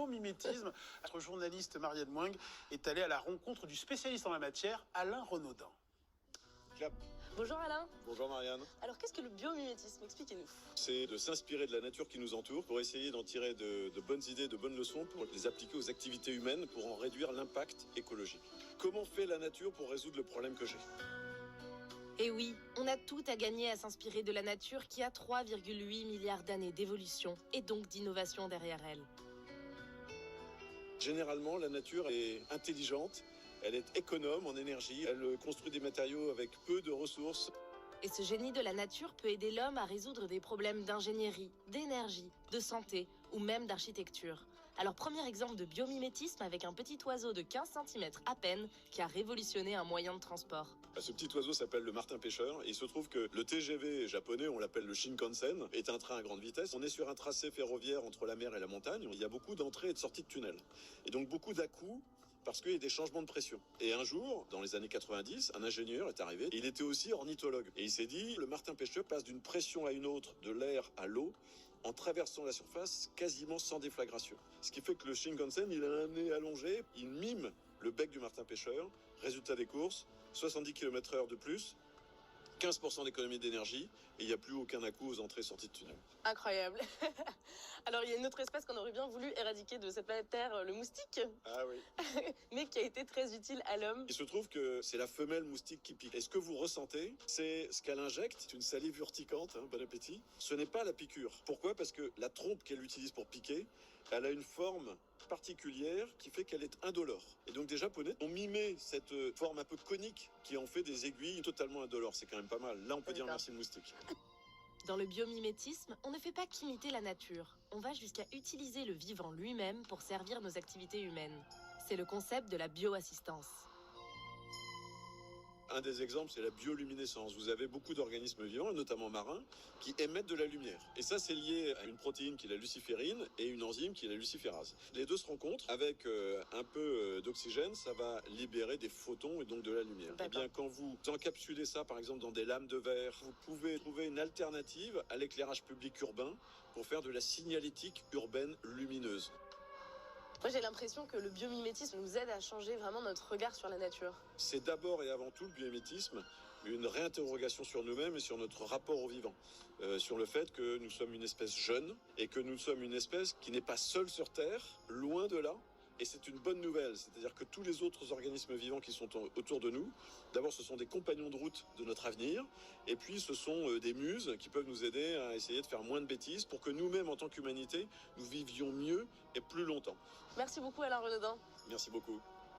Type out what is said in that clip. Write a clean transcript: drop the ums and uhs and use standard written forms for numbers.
biomimétisme. Notre journaliste Marianne Moing est allée à la rencontre du spécialiste en la matière, Alain Renaudin. Clap. Bonjour Alain. Bonjour Marianne. Alors qu'est-ce que le biomimétisme? Expliquez-nous. C'est de s'inspirer de la nature qui nous entoure pour essayer d'en tirer de bonnes idées, de bonnes leçons pour les appliquer aux activités humaines pour en réduire l'impact écologique. Comment fait la nature pour résoudre le problème que j'ai ? Eh oui, on a tout à gagner à s'inspirer de la nature qui a 3,8 milliards d'années d'évolution et donc d'innovation derrière elle. Généralement, la nature est intelligente, elle est économe en énergie, elle construit des matériaux avec peu de ressources. Et ce génie de la nature peut aider l'homme à résoudre des problèmes d'ingénierie, d'énergie, de santé ou même d'architecture. Alors premier exemple de biomimétisme avec un petit oiseau de 15 cm à peine qui a révolutionné un moyen de transport. Ce petit oiseau s'appelle le martin pêcheur et il se trouve que le TGV japonais, on l'appelle le Shinkansen, est un train à grande vitesse. On est sur un tracé ferroviaire entre la mer et la montagne. Il y a beaucoup d'entrées et de sorties de tunnels. Et donc beaucoup d'à-coups parce qu'il y a des changements de pression. Et un jour, dans les années 90, un ingénieur est arrivé. Il était aussi ornithologue. Et il s'est dit, le martin pêcheur passe d'une pression à une autre, de l'air à l'eau, en traversant la surface quasiment sans déflagration. Ce qui fait que le Shinkansen, il a un nez allongé, il mime le bec du martin pêcheur. Résultat des courses, 70 km/h de plus, 15% d'économie d'énergie, et il n'y a plus aucun à-coup aux entrées et sorties de tunnel. Incroyable. Alors il y a une autre espèce qu'on aurait bien voulu éradiquer de cette planète Terre, le moustique, Ah oui. mais qui a été très utile à l'homme. Il se trouve que c'est la femelle moustique qui pique. Et ce que vous ressentez, c'est ce qu'elle injecte, c'est une salive urticante, bon appétit. Ce n'est pas la piqûre. Pourquoi ? Parce que la trompe qu'elle utilise pour piquer, elle a une forme particulière qui fait qu'elle est indolore. Et donc des Japonais ont mimé cette forme un peu conique qui en fait des aiguilles totalement indolores. C'est quand même pas mal. Là, on peut dire merci moustique. Dans le biomimétisme, on ne fait pas qu'imiter la nature. On va jusqu'à utiliser le vivant lui-même pour servir nos activités humaines. C'est le concept de la bioassistance. Un des exemples, c'est la bioluminescence. Vous avez beaucoup d'organismes vivants, notamment marins, qui émettent de la lumière. Et ça, c'est lié à une protéine qui est la luciférine et une enzyme qui est la luciférase. Les deux se rencontrent avec un peu d'oxygène, ça va libérer des photons et donc de la lumière. Et bien, quand vous encapsulez ça, par exemple, dans des lames de verre, vous pouvez trouver une alternative à l'éclairage public urbain pour faire de la signalétique urbaine lumineuse. Moi, j'ai l'impression que le biomimétisme nous aide à changer vraiment notre regard sur la nature. C'est d'abord et avant tout le biomimétisme, une réinterrogation sur nous-mêmes et sur notre rapport au vivant. Sur le fait que nous sommes une espèce jeune et que nous sommes une espèce qui n'est pas seule sur Terre, loin de là. Et c'est une bonne nouvelle, c'est-à-dire que tous les autres organismes vivants qui sont autour de nous, d'abord ce sont des compagnons de route de notre avenir, et puis ce sont des muses qui peuvent nous aider à essayer de faire moins de bêtises pour que nous-mêmes en tant qu'humanité, nous vivions mieux et plus longtemps. Merci beaucoup Alain Renaudin. Merci beaucoup.